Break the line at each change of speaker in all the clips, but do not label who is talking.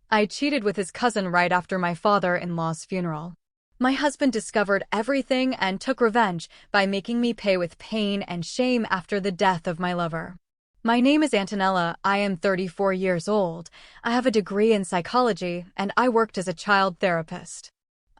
I cheated with his cousin right after my father-in-law's funeral. My husband discovered everything and took revenge by making me pay with pain and shame after the death of my lover. My name is Antonella. I am 34 years old. I have a degree in psychology, and I worked as a child therapist.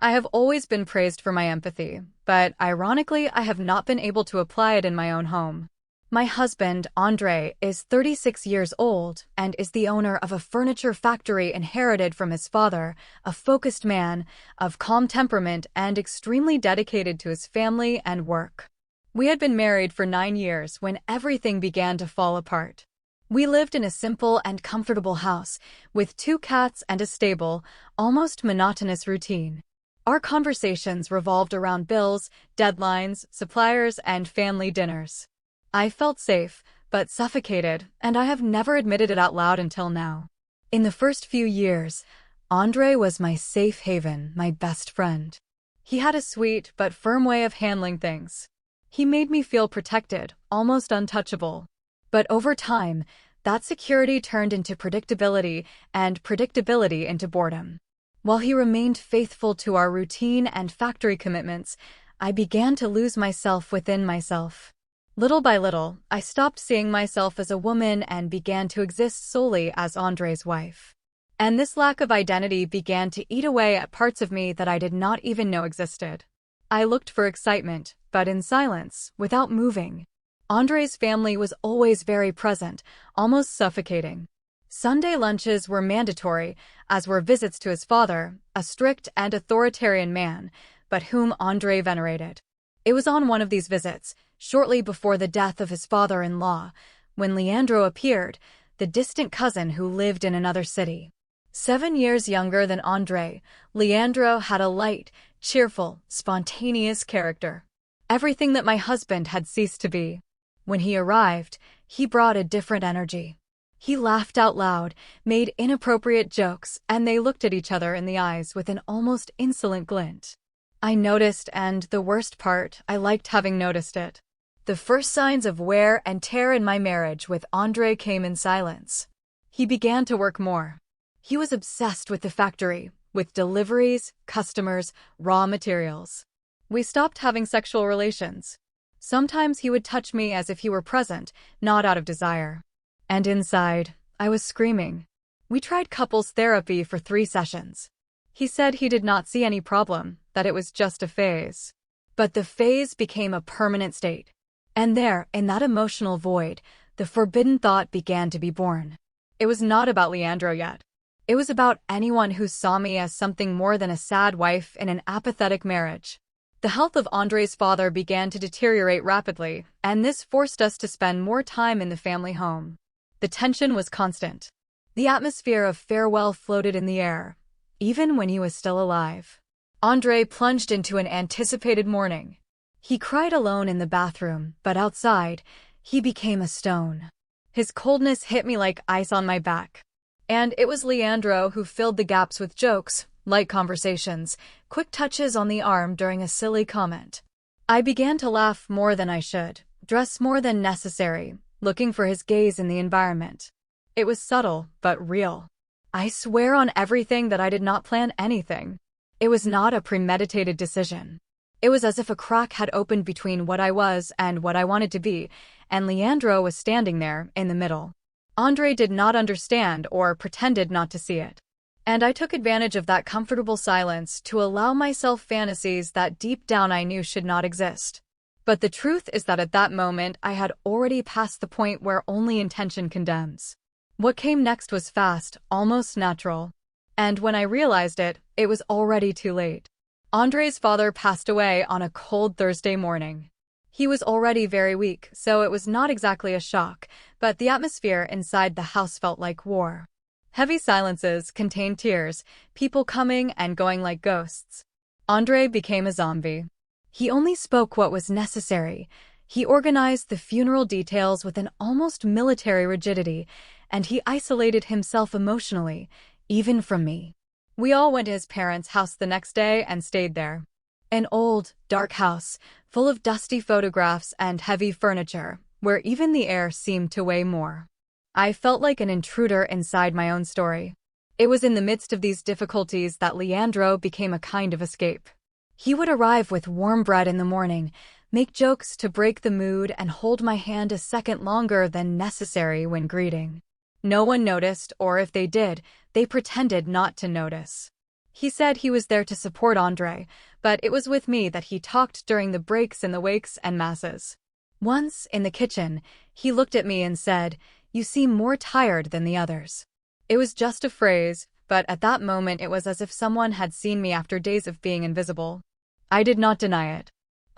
I have always been praised for my empathy, but ironically, I have not been able to apply it in my own home. My husband, Andre, is 36 years old and is the owner of a furniture factory inherited from his father, a focused man, of calm temperament and extremely dedicated to his family and work. We had been married for 9 years when everything began to fall apart. We lived in a simple and comfortable house, with 2 cats and a stable, almost monotonous routine. Our conversations revolved around bills, deadlines, suppliers, and family dinners. I felt safe, but suffocated, and I have never admitted it out loud until now. In the first few years, Andre was my safe haven, my best friend. He had a sweet but firm way of handling things. He made me feel protected, almost untouchable. But over time, that security turned into predictability, and predictability into boredom. While he remained faithful to our routine and factory commitments, I began to lose myself within myself. Little by little, I stopped seeing myself as a woman and began to exist solely as Andre's wife. And this lack of identity began to eat away at parts of me that I did not even know existed. I looked for excitement, but in silence, without moving. Andre's family was always very present, almost suffocating. Sunday lunches were mandatory, as were visits to his father, a strict and authoritarian man, but whom Andre venerated. It was on one of these visits, shortly before the death of his father-in-law, when Leandro appeared, the distant cousin who lived in another city. 7 years younger than Andre, Leandro had a light, cheerful, spontaneous character. Everything that my husband had ceased to be. When he arrived, he brought a different energy. He laughed out loud, made inappropriate jokes, and they looked at each other in the eyes with an almost insolent glint. I noticed, and the worst part, I liked having noticed it. The first signs of wear and tear in my marriage with Andre came in silence. He began to work more. He was obsessed with the factory, with deliveries, customers, raw materials. We stopped having sexual relations. Sometimes he would touch me as if he were present, not out of desire. And inside, I was screaming. We tried couples therapy for 3 sessions. He said he did not see any problem, that it was just a phase. But the phase became a permanent state. And there, in that emotional void, the forbidden thought began to be born. It was not about Leandro yet. It was about anyone who saw me as something more than a sad wife in an apathetic marriage. The health of Andre's father began to deteriorate rapidly, and this forced us to spend more time in the family home. The tension was constant. The atmosphere of farewell floated in the air, even when he was still alive. Andre plunged into an anticipated mourning. He cried alone in the bathroom, but outside, he became a stone. His coldness hit me like ice on my back. And it was Leandro who filled the gaps with jokes, light conversations, quick touches on the arm during a silly comment. I began to laugh more than I should, dress more than necessary, looking for his gaze in the environment. It was subtle, but real. I swear on everything that I did not plan anything. It was not a premeditated decision. It was as if a crack had opened between what I was and what I wanted to be, and Leandro was standing there, in the middle. Andre did not understand or pretended not to see it. And I took advantage of that comfortable silence to allow myself fantasies that deep down I knew should not exist. But the truth is that at that moment I had already passed the point where only intention condemns. What came next was fast, almost natural. And when I realized it, it was already too late. Andre's father passed away on a cold Thursday morning. He was already very weak, so it was not exactly a shock, but the atmosphere inside the house felt like war. Heavy silences contained tears, people coming and going like ghosts. Andre became a zombie. He only spoke what was necessary. He organized the funeral details with an almost military rigidity, and he isolated himself emotionally, even from me. We all went to his parents' house the next day and stayed there. An old, dark house, full of dusty photographs and heavy furniture, where even the air seemed to weigh more. I felt like an intruder inside my own story. It was in the midst of these difficulties that Leandro became a kind of escape. He would arrive with warm bread in the morning, make jokes to break the mood, and hold my hand a second longer than necessary when greeting. No one noticed, or if they did, they pretended not to notice. He said he was there to support Andre, but it was with me that he talked during the breaks in the wakes and masses. Once, in the kitchen, he looked at me and said, "You seem more tired than the others." It was just a phrase, but at that moment it was as if someone had seen me after days of being invisible. I did not deny it.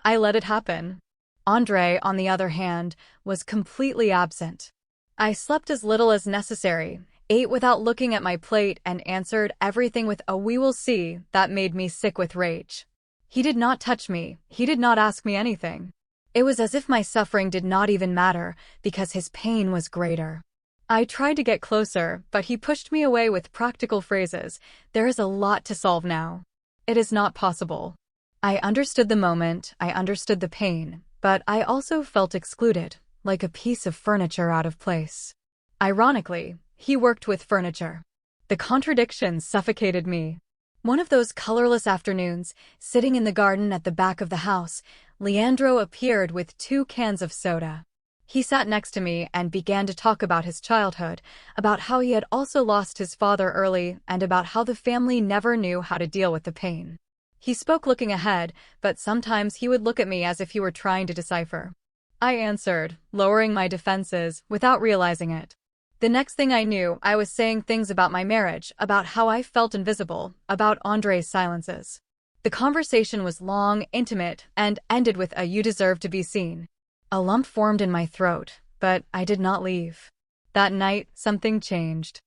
I let it happen. Andre, on the other hand, was completely absent. I slept as little as necessary, ate without looking at my plate, and answered everything with a "we will see" that made me sick with rage. He did not touch me, he did not ask me anything. It was as if my suffering did not even matter, because his pain was greater. I tried to get closer, but he pushed me away with practical phrases. "There is a lot to solve now. It is not possible." I understood the moment, I understood the pain, but I also felt excluded, like a piece of furniture out of place. Ironically, he worked with furniture. The contradiction suffocated me. One of those colorless afternoons, sitting in the garden at the back of the house, Leandro appeared with 2 cans of soda. He sat next to me and began to talk about his childhood, about how he had also lost his father early, and about how the family never knew how to deal with the pain. He spoke looking ahead, but sometimes he would look at me as if he were trying to decipher. I answered, lowering my defenses, without realizing it. The next thing I knew, I was saying things about my marriage, about how I felt invisible, about Andre's silences. The conversation was long, intimate, and ended with a "you deserve to be seen." A lump formed in my throat, but I did not leave. That night, something changed.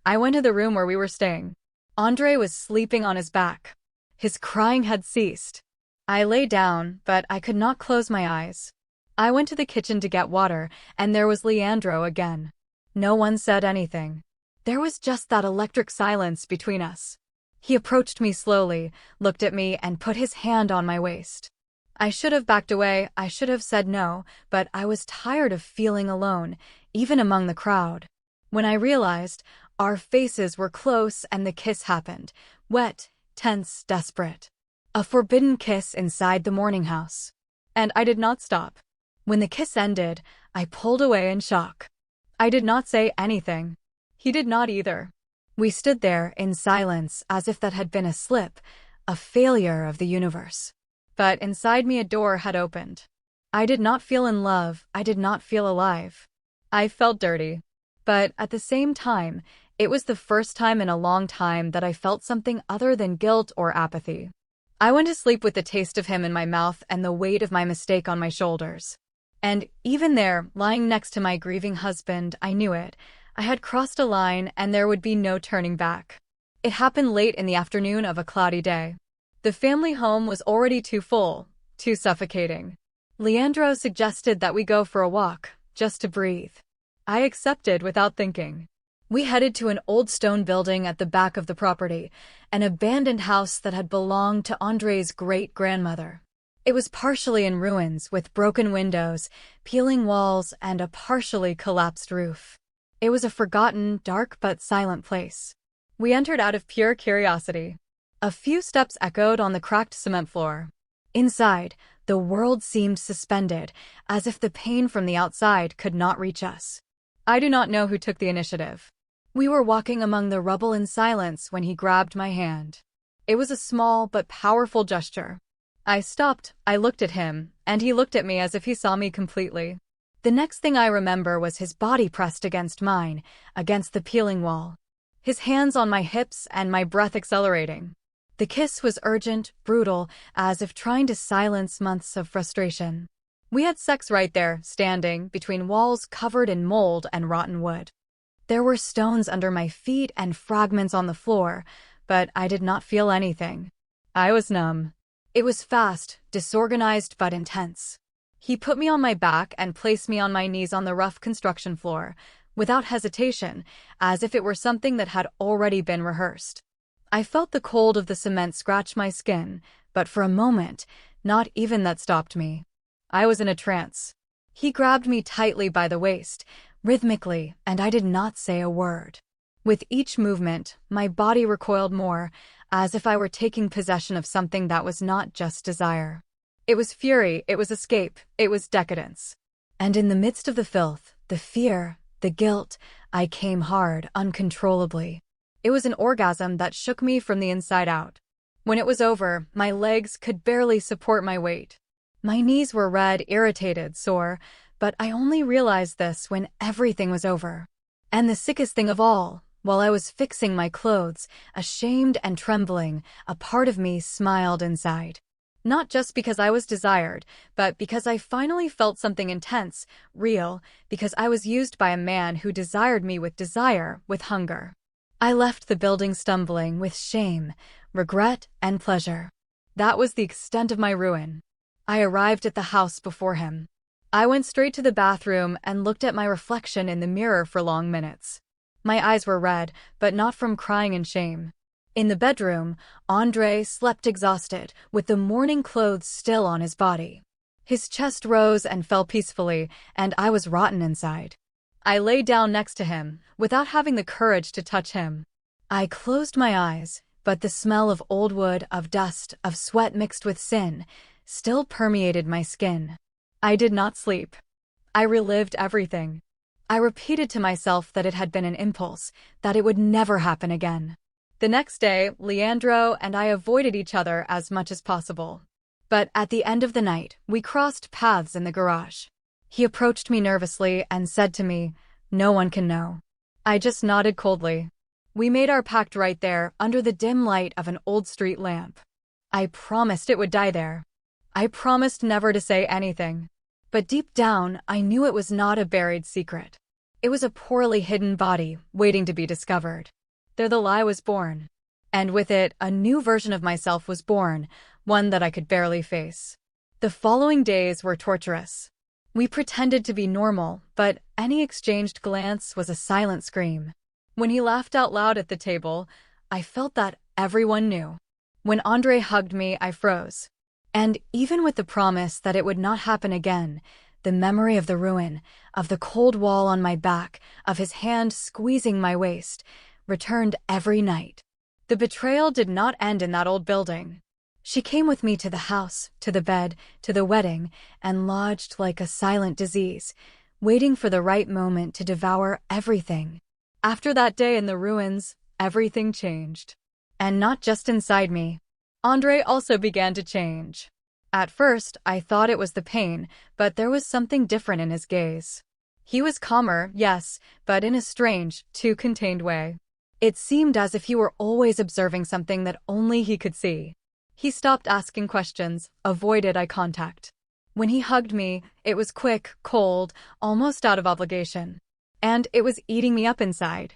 I went to the room where we were staying. Andre was sleeping on his back. His crying had ceased. I lay down, but I could not close my eyes. I went to the kitchen to get water, and there was Leandro again. No one said anything. There was just that electric silence between us. He approached me slowly, looked at me, and put his hand on my waist. I should have backed away, I should have said no, but I was tired of feeling alone, even among the crowd. When I realized, our faces were close and the kiss happened, wet, tense, desperate. A forbidden kiss inside the morning house. And I did not stop. When the kiss ended, I pulled away in shock. I did not say anything. He did not either. We stood there in silence as if that had been a slip, a failure of the universe. But inside me a door had opened. I did not feel in love, I did not feel alive. I felt dirty. But at the same time, it was the first time in a long time that I felt something other than guilt or apathy. I went to sleep with the taste of him in my mouth and the weight of my mistake on my shoulders. And even there, lying next to my grieving husband, I knew it. I had crossed a line and there would be no turning back. It happened late in the afternoon of a cloudy day. The family home was already too full, too suffocating. Leandro suggested that we go for a walk, just to breathe. I accepted without thinking. We headed to an old stone building at the back of the property, an abandoned house that had belonged to Andre's great-grandmother. It was partially in ruins, with broken windows, peeling walls, and a partially collapsed roof. It was a forgotten, dark but silent place. We entered out of pure curiosity. A few steps echoed on the cracked cement floor. Inside, the world seemed suspended, as if the pain from the outside could not reach us. I do not know who took the initiative. We were walking among the rubble in silence when he grabbed my hand. It was a small but powerful gesture. I stopped, I looked at him, and he looked at me as if he saw me completely. The next thing I remember was his body pressed against mine, against the peeling wall. His hands on my hips and my breath accelerating. The kiss was urgent, brutal, as if trying to silence months of frustration. We had sex right there, standing between walls covered in mold and rotten wood. There were stones under my feet and fragments on the floor, but I did not feel anything. I was numb. It was fast, disorganized but intense. He put me on my back and placed me on my knees on the rough construction floor, without hesitation, as if it were something that had already been rehearsed. I felt the cold of the cement scratch my skin, but for a moment, not even that stopped me. I was in a trance. He grabbed me tightly by the waist, rhythmically, and I did not say a word. With each movement, my body recoiled more, as if I were taking possession of something that was not just desire. It was fury, it was escape, it was decadence. And in the midst of the filth, the fear, the guilt, I came hard, uncontrollably. It was an orgasm that shook me from the inside out. When it was over, my legs could barely support my weight. My knees were red, irritated, sore, but I only realized this when everything was over. And the sickest thing of all, while I was fixing my clothes, ashamed and trembling, a part of me smiled inside. Not just because I was desired, but because I finally felt something intense, real, because I was used by a man who desired me with desire, with hunger. I left the building stumbling with shame, regret, and pleasure. That was the extent of my ruin. I arrived at the house before him. I went straight to the bathroom and looked at my reflection in the mirror for long minutes. My eyes were red, but not from crying in shame. In the bedroom, Andre slept exhausted, with the morning clothes still on his body. His chest rose and fell peacefully, and I was rotten inside. I lay down next to him, without having the courage to touch him. I closed my eyes, but the smell of old wood, of dust, of sweat mixed with sin, still permeated my skin. I did not sleep. I relived everything. I repeated to myself that it had been an impulse, that it would never happen again. The next day, Leandro and I avoided each other as much as possible. But at the end of the night, we crossed paths in the garage. He approached me nervously and said to me, "No one can know." I just nodded coldly. We made our pact right there, under the dim light of an old street lamp. I promised it would die there. I promised never to say anything. But deep down, I knew it was not a buried secret. It was a poorly hidden body, waiting to be discovered. There the lie was born. And with it, a new version of myself was born, one that I could barely face. The following days were torturous. We pretended to be normal, but any exchanged glance was a silent scream. When he laughed out loud at the table, I felt that everyone knew. When Andre hugged me, I froze. And even with the promise that it would not happen again, the memory of the ruin, of the cold wall on my back, of his hand squeezing my waist, returned every night. The betrayal did not end in that old building. She came with me to the house, to the bed, to the wedding, and lodged like a silent disease, waiting for the right moment to devour everything. After that day in the ruins, everything changed. And not just inside me. Andre also began to change. At first, I thought it was the pain, but there was something different in his gaze. He was calmer, yes, but in a strange, too contained way. It seemed as if he were always observing something that only he could see. He stopped asking questions, avoided eye contact. When he hugged me, it was quick, cold, almost out of obligation. And it was eating me up inside.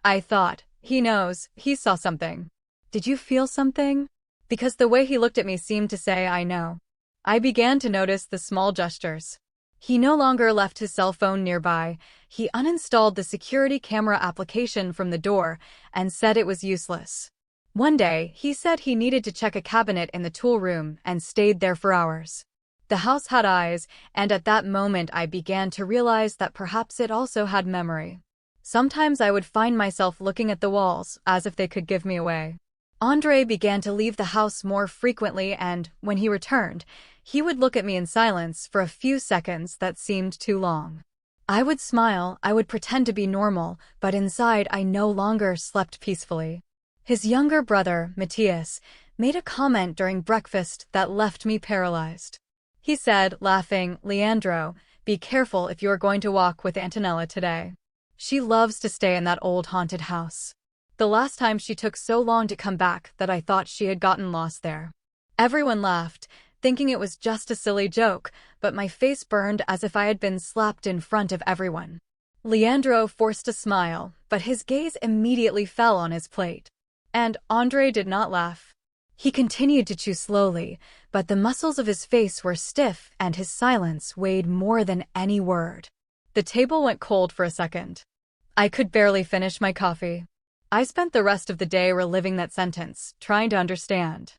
I thought, he knows, he saw something. Did you feel something? Because the way he looked at me seemed to say, I know. I began to notice the small gestures. He no longer left his cell phone nearby. He uninstalled the security camera application from the door and said it was useless. One day, he said he needed to check a cabinet in the tool room and stayed there for hours. The house had eyes, and at that moment I began to realize that perhaps it also had memory. Sometimes I would find myself looking at the walls, as if they could give me away. Andre began to leave the house more frequently, and, when he returned, he would look at me in silence for a few seconds that seemed too long. I would smile, I would pretend to be normal, but inside I no longer slept peacefully. His younger brother, Matthias, made a comment during breakfast that left me paralyzed. He said, laughing, "Leandro, be careful if you are going to walk with Antonella today. She loves to stay in that old haunted house. The last time she took so long to come back that I thought she had gotten lost there." Everyone laughed, thinking it was just a silly joke, but my face burned as if I had been slapped in front of everyone. Leandro forced a smile, but his gaze immediately fell on his plate. And Andre did not laugh. He continued to chew slowly, but the muscles of his face were stiff and his silence weighed more than any word. The table went cold for a second. I could barely finish my coffee. I spent the rest of the day reliving that sentence, trying to understand.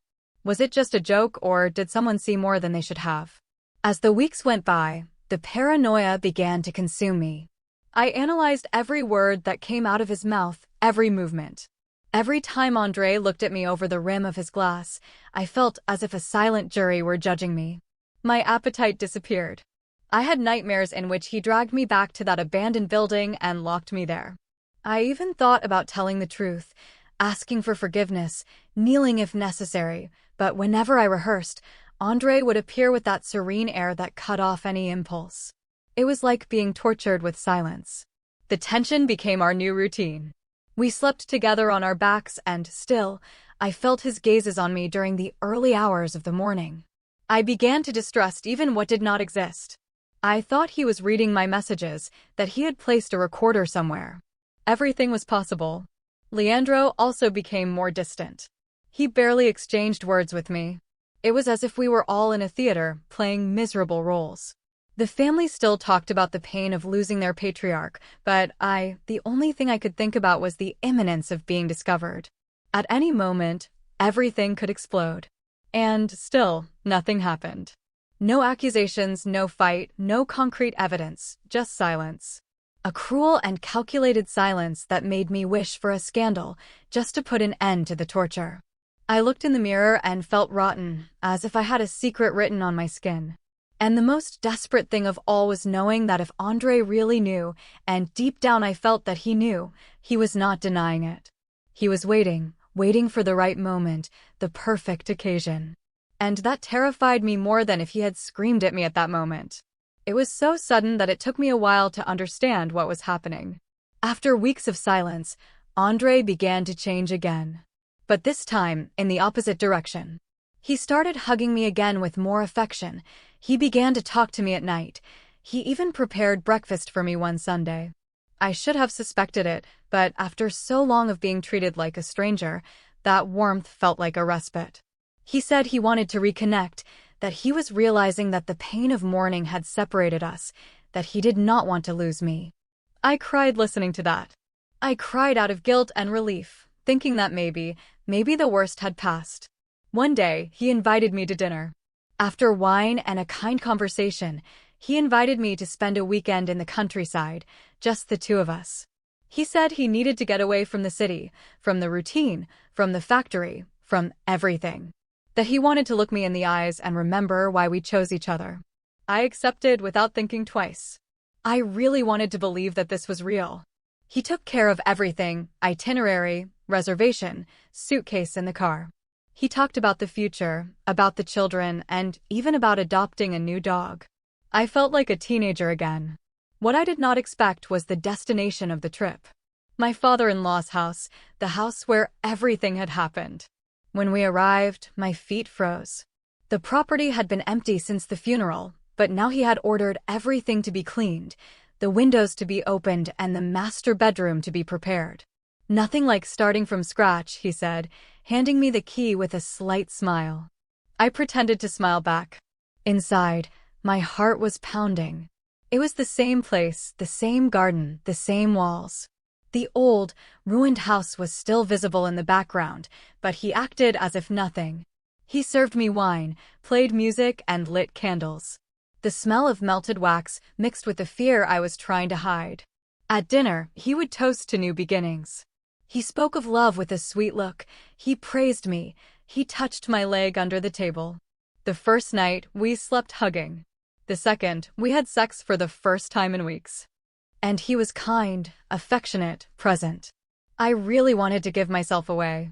Was it just a joke, or did someone see more than they should have? As the weeks went by, the paranoia began to consume me. I analyzed every word that came out of his mouth, every movement. Every time Andre looked at me over the rim of his glass, I felt as if a silent jury were judging me. My appetite disappeared. I had nightmares in which he dragged me back to that abandoned building and locked me there. I even thought about telling the truth, asking for forgiveness, kneeling if necessary, but whenever I rehearsed, Andre would appear with that serene air that cut off any impulse. It was like being tortured with silence. The tension became our new routine. We slept together on our backs and, still, I felt his gazes on me during the early hours of the morning. I began to distrust even what did not exist. I thought he was reading my messages, that he had placed a recorder somewhere. Everything was possible. Leandro also became more distant. He barely exchanged words with me. It was as if we were all in a theater, playing miserable roles. The family still talked about the pain of losing their patriarch, but the only thing I could think about was the imminence of being discovered. At any moment, everything could explode. And still, nothing happened. No accusations, no fight, no concrete evidence, just silence. A cruel and calculated silence that made me wish for a scandal, just to put an end to the torture. I looked in the mirror and felt rotten, as if I had a secret written on my skin. And the most desperate thing of all was knowing that if Andre really knew, and deep down I felt that he knew, he was not denying it. He was waiting for the right moment, the perfect occasion. And that terrified me more than if he had screamed at me at that moment. It was so sudden that it took me a while to understand what was happening. After weeks of silence, Andre began to change again. But this time, in the opposite direction. He started hugging me again with more affection. He began to talk to me at night. He even prepared breakfast for me one Sunday. I should have suspected it, but after so long of being treated like a stranger, that warmth felt like a respite. He said he wanted to reconnect, that he was realizing that the pain of mourning had separated us, that he did not want to lose me. I cried listening to that. I cried out of guilt and relief, thinking that maybe the worst had passed. One day, he invited me to dinner. After wine and a kind conversation, he invited me to spend a weekend in the countryside, just the two of us. He said he needed to get away from the city, from the routine, from the factory, from everything. That he wanted to look me in the eyes and remember why we chose each other. I accepted without thinking twice. I really wanted to believe that this was real. He took care of everything: itinerary, reservation, suitcase in the car. He talked about the future, about the children, and even about adopting a new dog. I felt like a teenager again. What I did not expect was the destination of the trip. My father-in-law's house, the house where everything had happened. When we arrived, my feet froze. The property had been empty since the funeral, but now he had ordered everything to be cleaned, the windows to be opened, and the master bedroom to be prepared. Nothing like starting from scratch, he said, handing me the key with a slight smile. I pretended to smile back. Inside, my heart was pounding. It was the same place, the same garden, the same walls. The old, ruined house was still visible in the background, but he acted as if nothing. He served me wine, played music, and lit candles. The smell of melted wax mixed with the fear I was trying to hide. At dinner, he would toast to new beginnings. He spoke of love with a sweet look. He praised me. He touched my leg under the table. The first night, we slept hugging. The second, we had sex for the first time in weeks. And he was kind, affectionate, present. I really wanted to give myself away.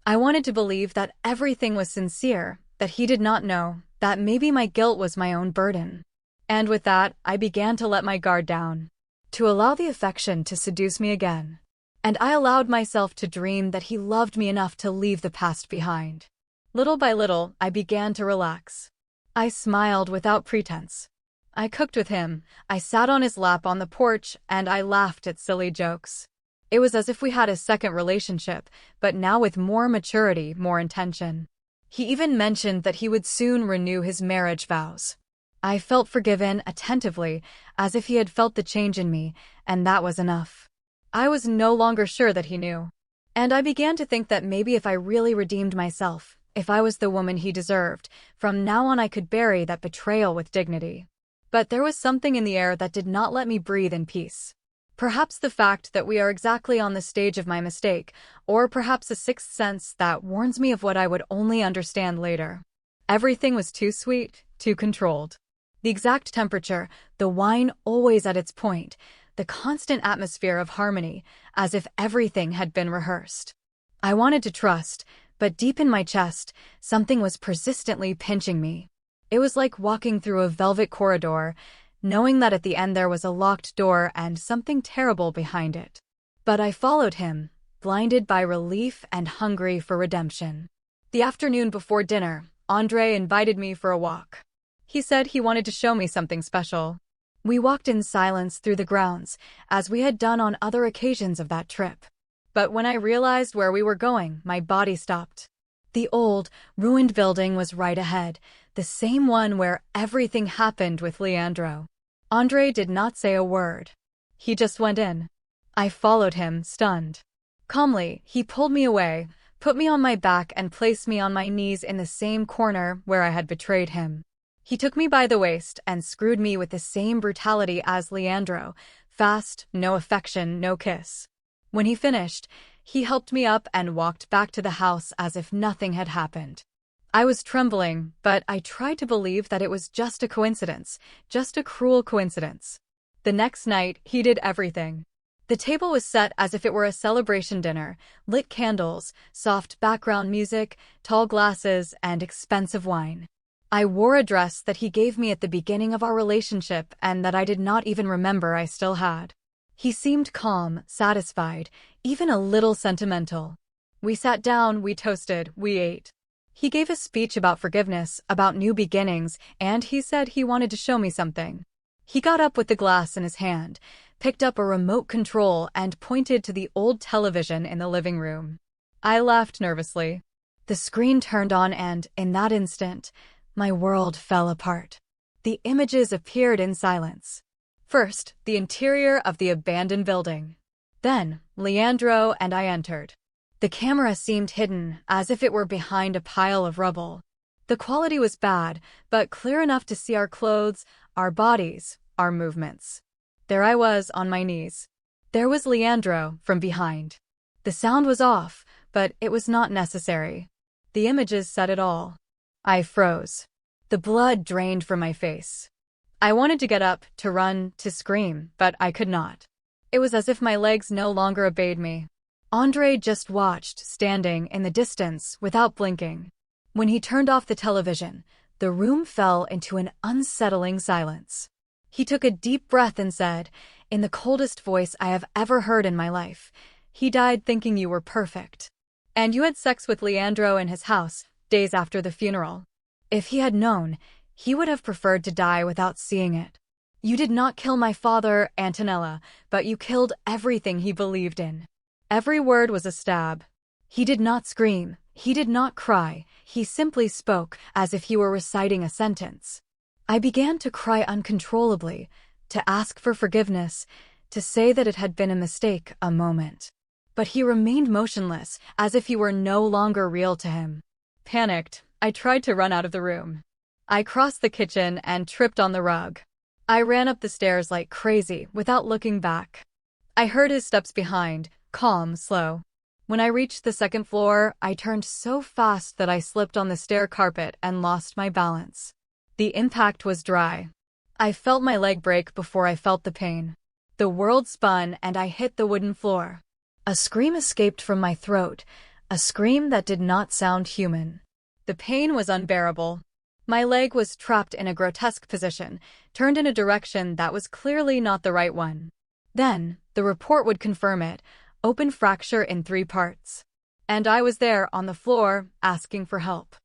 I wanted to believe that everything was sincere, that he did not know, that maybe my guilt was my own burden. And with that, I began to let my guard down, to allow the affection to seduce me again. And I allowed myself to dream that he loved me enough to leave the past behind. Little by little, I began to relax. I smiled without pretense. I cooked with him, I sat on his lap on the porch, and I laughed at silly jokes. It was as if we had a second relationship, but now with more maturity, more intention. He even mentioned that he would soon renew his marriage vows. I felt forgiven attentively, as if he had felt the change in me, and that was enough. I was no longer sure that he knew. And I began to think that maybe if I really redeemed myself, if I was the woman he deserved, from now on I could bury that betrayal with dignity. But there was something in the air that did not let me breathe in peace. Perhaps the fact that we are exactly on the stage of my mistake, or perhaps a sixth sense that warns me of what I would only understand later. Everything was too sweet, too controlled. The exact temperature, the wine always at its point, the constant atmosphere of harmony, as if everything had been rehearsed. I wanted to trust, but deep in my chest, something was persistently pinching me. It was like walking through a velvet corridor, knowing that at the end there was a locked door and something terrible behind it. But I followed him, blinded by relief and hungry for redemption. The afternoon before dinner, Andre invited me for a walk. He said he wanted to show me something special. We walked in silence through the grounds, as we had done on other occasions of that trip. But when I realized where we were going, my body stopped. The old, ruined building was right ahead, the same one where everything happened with Leandro. Andre did not say a word. He just went in. I followed him, stunned. Calmly, he pulled me away, put me on my back and placed me on my knees in the same corner where I had betrayed him. He took me by the waist and screwed me with the same brutality as Leandro, fast, no affection, no kiss. When he finished, he helped me up and walked back to the house as if nothing had happened. I was trembling, but I tried to believe that it was just a coincidence, just a cruel coincidence. The next night, he did everything. The table was set as if it were a celebration dinner, lit candles, soft background music, tall glasses, and expensive wine. I wore a dress that he gave me at the beginning of our relationship and that I did not even remember I still had. He seemed calm, satisfied, even a little sentimental. We sat down, we toasted, we ate. He gave a speech about forgiveness, about new beginnings, and he said he wanted to show me something. He got up with the glass in his hand, picked up a remote control, and pointed to the old television in the living room. I laughed nervously. The screen turned on and, in that instant, my world fell apart. The images appeared in silence. First, the interior of the abandoned building. Then, Leandro and I entered. The camera seemed hidden, as if it were behind a pile of rubble. The quality was bad, but clear enough to see our clothes, our bodies, our movements. There I was, on my knees. There was Leandro, from behind. The sound was off, but it was not necessary. The images said it all. I froze. The blood drained from my face. I wanted to get up, to run, to scream, but I could not. It was as if my legs no longer obeyed me. Andre just watched, standing in the distance, without blinking. When he turned off the television, the room fell into an unsettling silence. He took a deep breath and said, in the coldest voice I have ever heard in my life, "He died thinking you were perfect. And you had sex with Leandro in his house, days after the funeral. If he had known, he would have preferred to die without seeing it. You did not kill my father, Antonella, but you killed everything he believed in." Every word was a stab. He did not scream, he did not cry, he simply spoke as if he were reciting a sentence. I began to cry uncontrollably, to ask for forgiveness, to say that it had been a mistake, a moment. But he remained motionless, as if he were no longer real to him. Panicked, I tried to run out of the room. I crossed the kitchen and tripped on the rug. I ran up the stairs like crazy, without looking back. I heard his steps behind, calm, slow. When I reached the second floor, I turned so fast that I slipped on the stair carpet and lost my balance. The impact was dry. I felt my leg break before I felt the pain. The world spun and I hit the wooden floor. A scream escaped from my throat, a scream that did not sound human. The pain was unbearable. My leg was trapped in a grotesque position, turned in a direction that was clearly not the right one. Then, the report would confirm it, open fracture in 3 parts. And I was there on the floor, asking for help.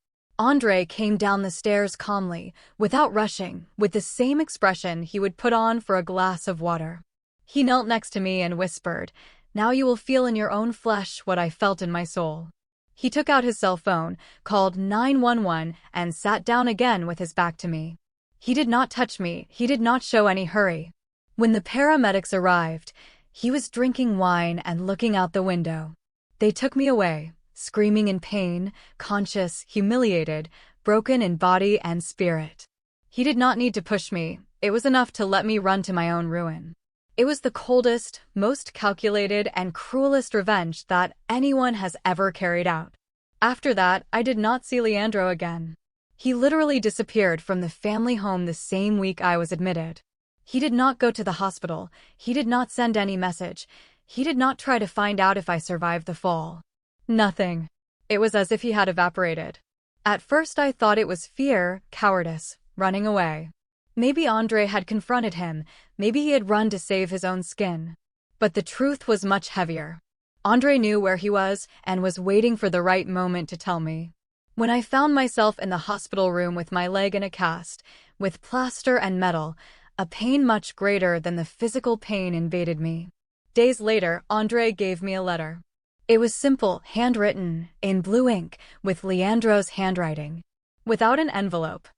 Andre came down the stairs calmly, without rushing, with the same expression he would put on for a glass of water. He knelt next to me and whispered, "Now you will feel in your own flesh what I felt in my soul." He took out his cell phone, called 911, and sat down again with his back to me. He did not touch me, he did not show any hurry. When the paramedics arrived, he was drinking wine and looking out the window. They took me away, screaming in pain, conscious, humiliated, broken in body and spirit. He did not need to push me, it was enough to let me run to my own ruin. It was the coldest, most calculated, and cruelest revenge that anyone has ever carried out. After that, I did not see Leandro again. He literally disappeared from the family home the same week I was admitted. He did not go to the hospital. He did not send any message. He did not try to find out if I survived the fall. Nothing. It was as if he had evaporated. At first I thought it was fear, cowardice, running away. Maybe Andre had confronted him, maybe he had run to save his own skin. But the truth was much heavier. Andre knew where he was and was waiting for the right moment to tell me. When I found myself in the hospital room with my leg in a cast, with plaster and metal, a pain much greater than the physical pain invaded me. Days later, Andre gave me a letter. It was simple, handwritten, in blue ink, with Leandro's handwriting. Without an envelope.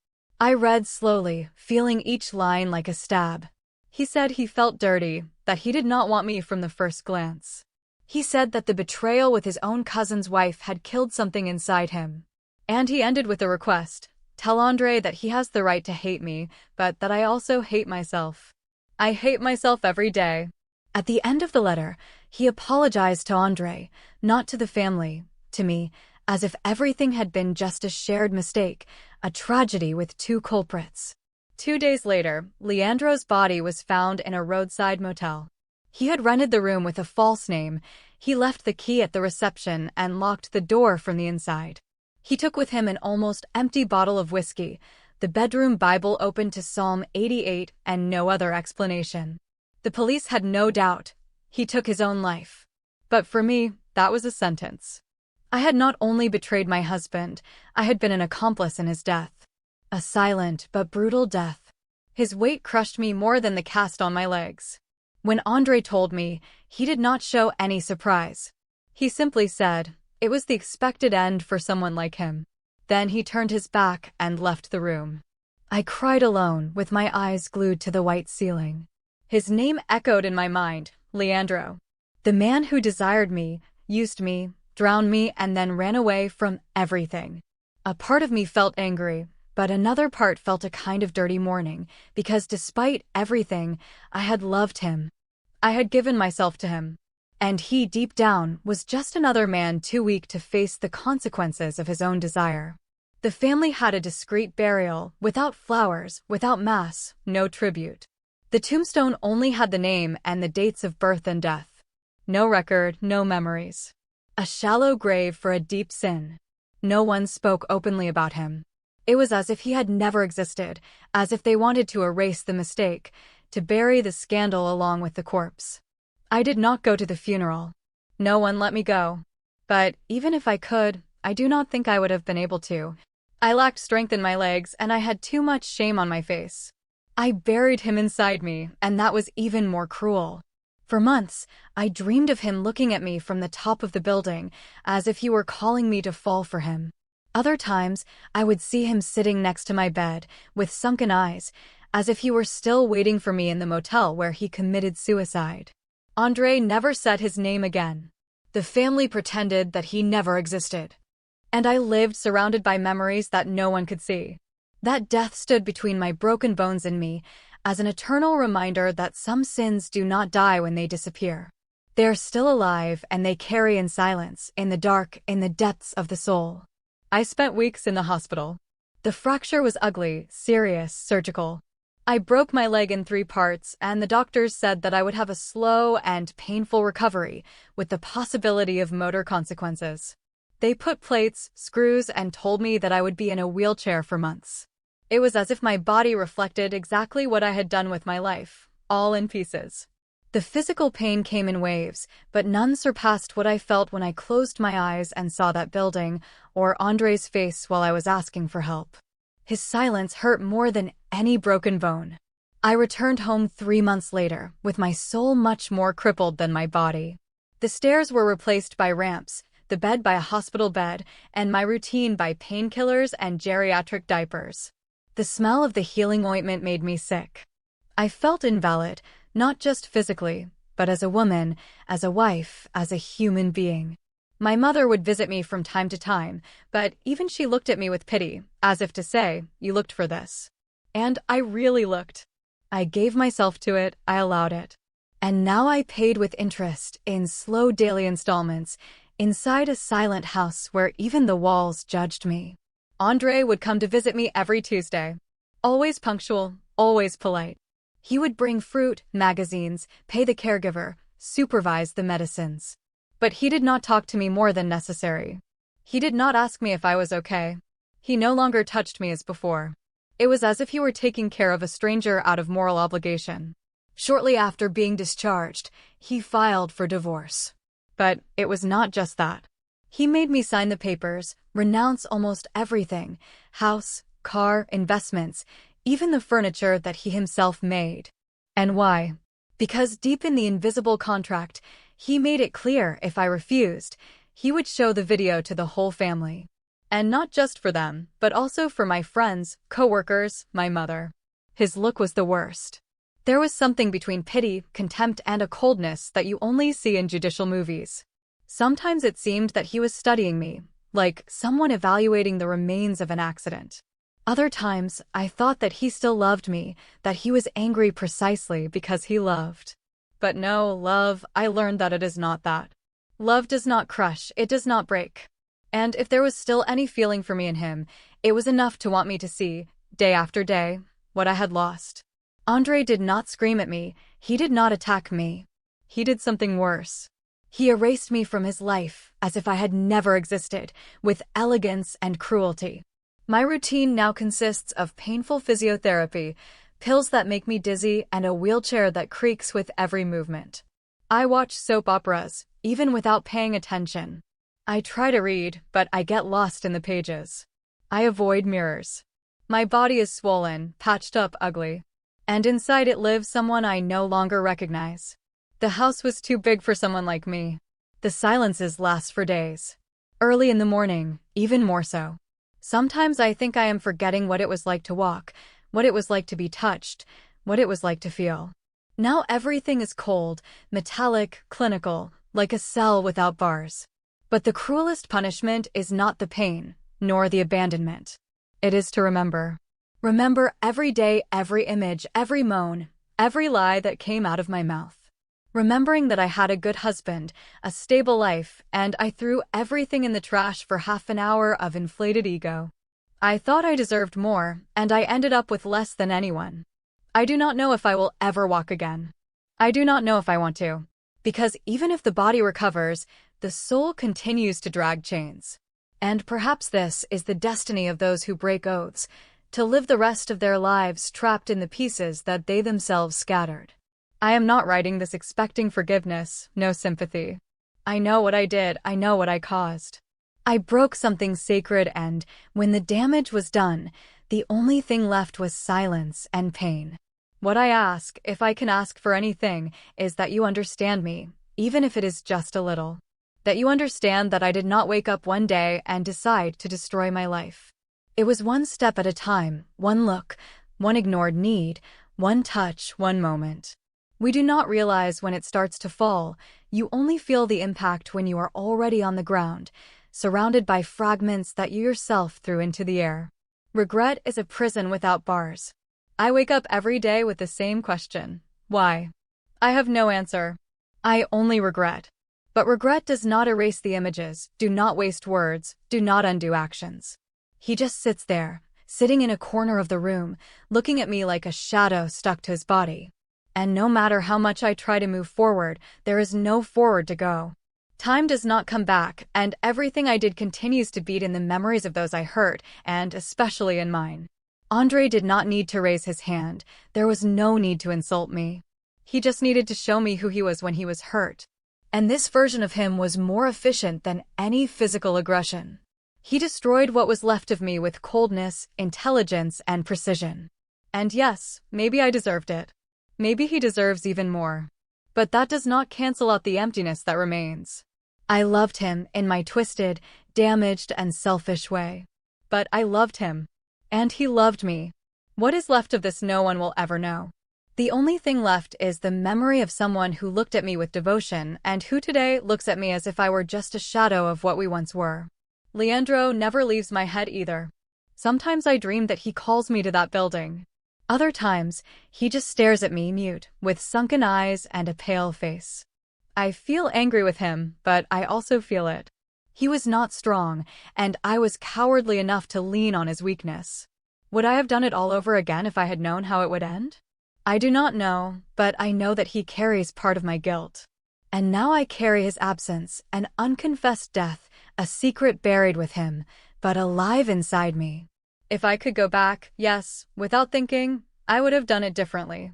I read slowly, feeling each line like a stab. He said he felt dirty, that he did not want me from the first glance. He said that the betrayal with his own cousin's wife had killed something inside him. And he ended with a request. Tell Andre that he has the right to hate me, but that I also hate myself. I hate myself every day. At the end of the letter, he apologized to Andre, not to the family, to me, as if everything had been just a shared mistake, a tragedy with two culprits. 2 days later, Leandro's body was found in a roadside motel. He had rented the room with a false name. He left the key at the reception and locked the door from the inside. He took with him an almost empty bottle of whiskey, the bedroom Bible open to Psalm 88, and no other explanation. The police had no doubt. He took his own life. But for me, that was a sentence. I had not only betrayed my husband, I had been an accomplice in his death. A silent but brutal death. His weight crushed me more than the cast on my legs. When Andre told me, he did not show any surprise. He simply said, it was the expected end for someone like him. Then he turned his back and left the room. I cried alone, with my eyes glued to the white ceiling. His name echoed in my mind, Leandro. The man who desired me, used me, drowned me, and then ran away from everything. A part of me felt angry, but another part felt a kind of dirty mourning, because despite everything, I had loved him. I had given myself to him. And he, deep down, was just another man too weak to face the consequences of his own desire. The family had a discreet burial, without flowers, without mass, no tribute. The tombstone only had the name and the dates of birth and death. No record, no memories. A shallow grave for a deep sin. No one spoke openly about him. It was as if he had never existed, as if they wanted to erase the mistake, to bury the scandal along with the corpse. I did not go to the funeral. No one let me go. But even if I could, I do not think I would have been able to. I lacked strength in my legs, and I had too much shame on my face. I buried him inside me, and that was even more cruel. For months, I dreamed of him looking at me from the top of the building, as if he were calling me to fall for him. Other times, I would see him sitting next to my bed, with sunken eyes, as if he were still waiting for me in the motel where he committed suicide. Andre never said his name again. The family pretended that he never existed. And I lived surrounded by memories that no one could see. That death stood between my broken bones and me, as an eternal reminder that some sins do not die when they disappear. They are still alive, and they carry in silence, in the dark, in the depths of the soul. I spent weeks in the hospital. The fracture was ugly, serious, surgical. I broke my leg in 3 parts, and the doctors said that I would have a slow and painful recovery, with the possibility of motor consequences. They put plates, screws, and told me that I would be in a wheelchair for months. It was as if my body reflected exactly what I had done with my life, all in pieces. The physical pain came in waves, but none surpassed what I felt when I closed my eyes and saw that building, or Andre's face while I was asking for help. His silence hurt more than any broken bone. I returned home 3 months later, with my soul much more crippled than my body. The stairs were replaced by ramps, the bed by a hospital bed, and my routine by painkillers and geriatric diapers. The smell of the healing ointment made me sick. I felt invalid, not just physically, but as a woman, as a wife, as a human being. My mother would visit me from time to time, but even she looked at me with pity, as if to say, "You looked for this." And I really looked. I gave myself to it, I allowed it. And now I paid with interest in slow daily installments inside a silent house where even the walls judged me. Andre would come to visit me every Tuesday. Always punctual, always polite. He would bring fruit, magazines, pay the caregiver, supervise the medicines. But he did not talk to me more than necessary. He did not ask me if I was okay. He no longer touched me as before. It was as if he were taking care of a stranger out of moral obligation. Shortly after being discharged, he filed for divorce. But it was not just that. He made me sign the papers, renounce almost everything: house, car, investments, even the furniture that he himself made. And why? Because deep in the invisible contract, he made it clear if I refused, he would show the video to the whole family. And not just for them, but also for my friends, co-workers, my mother. His look was the worst. There was something between pity, contempt, and a coldness that you only see in judicial movies. Sometimes it seemed that he was studying me, like someone evaluating the remains of an accident. Other times, I thought that he still loved me, that he was angry precisely because he loved. But no, love, I learned that it is not that. Love does not crush, it does not break. And if there was still any feeling for me in him, it was enough to want me to see, day after day, what I had lost. Andre did not scream at me, he did not attack me. He did something worse. He erased me from his life, as if I had never existed, with elegance and cruelty. My routine now consists of painful physiotherapy, pills that make me dizzy, and a wheelchair that creaks with every movement. I watch soap operas, even without paying attention. I try to read, but I get lost in the pages. I avoid mirrors. My body is swollen, patched up, ugly. And inside it lives someone I no longer recognize. The house was too big for someone like me. The silences last for days. Early in the morning, even more so. Sometimes I think I am forgetting what it was like to walk, what it was like to be touched, what it was like to feel. Now everything is cold, metallic, clinical, like a cell without bars. But the cruelest punishment is not the pain, nor the abandonment. It is to remember. Remember every day, every image, every moan, every lie that came out of my mouth. Remembering that I had a good husband, a stable life, and I threw everything in the trash for half an hour of inflated ego. I thought I deserved more, and I ended up with less than anyone. I do not know if I will ever walk again. I do not know if I want to. Because even if the body recovers, the soul continues to drag chains. And perhaps this is the destiny of those who break oaths, to live the rest of their lives trapped in the pieces that they themselves scattered. I am not writing this expecting forgiveness, no sympathy. I know what I did, I know what I caused. I broke something sacred, and when the damage was done, the only thing left was silence and pain. What I ask, if I can ask for anything, is that you understand me, even if it is just a little. That you understand that I did not wake up one day and decide to destroy my life. It was one step at a time, one look, one ignored need, one touch, one moment. We do not realize when it starts to fall. You only feel the impact when you are already on the ground, surrounded by fragments that you yourself threw into the air. Regret is a prison without bars. I wake up every day with the same question: why? I have no answer. I only regret. But regret does not erase the images, do not waste words, do not undo actions. He just sits there, sitting in a corner of the room, looking at me like a shadow stuck to his body. And no matter how much I try to move forward, there is no forward to go. Time does not come back, and everything I did continues to beat in the memories of those I hurt, and especially in mine. Andre did not need to raise his hand. There was no need to insult me. He just needed to show me who he was when he was hurt. And this version of him was more efficient than any physical aggression. He destroyed what was left of me with coldness, intelligence, and precision. And yes, maybe I deserved it. Maybe he deserves even more. But that does not cancel out the emptiness that remains. I loved him in my twisted, damaged, and selfish way. But I loved him. And he loved me. What is left of this no one will ever know. The only thing left is the memory of someone who looked at me with devotion and who today looks at me as if I were just a shadow of what we once were. Leandro never leaves my head either. Sometimes I dream that he calls me to that building. Other times, he just stares at me mute, with sunken eyes and a pale face. I feel angry with him, but I also feel it. He was not strong, and I was cowardly enough to lean on his weakness. Would I have done it all over again if I had known how it would end? I do not know, but I know that he carries part of my guilt. And now I carry his absence, an unconfessed death, a secret buried with him, but alive inside me. If I could go back, yes, without thinking, I would have done it differently.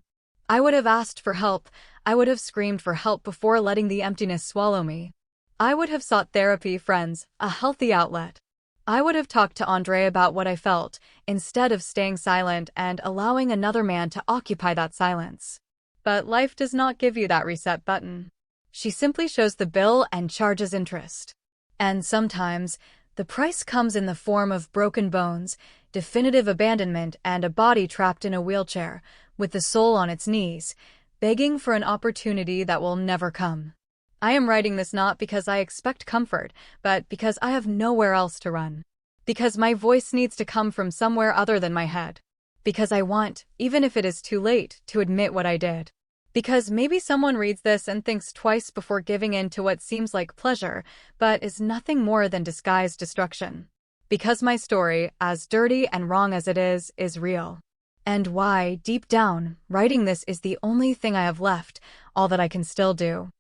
I would have asked for help. I would have screamed for help before letting the emptiness swallow me. I would have sought therapy, friends, a healthy outlet. I would have talked to Andre about what I felt, instead of staying silent and allowing another man to occupy that silence. But life does not give you that reset button. She simply shows the bill and charges interest. And sometimes, the price comes in the form of broken bones, definitive abandonment, and a body trapped in a wheelchair, with the soul on its knees, begging for an opportunity that will never come. I am writing this not because I expect comfort, but because I have nowhere else to run. Because my voice needs to come from somewhere other than my head. Because I want, even if it is too late, to admit what I did. Because maybe someone reads this and thinks twice before giving in to what seems like pleasure, but is nothing more than disguised destruction. Because my story, as dirty and wrong as it is real. And why, deep down, writing this is the only thing I have left, all that I can still do.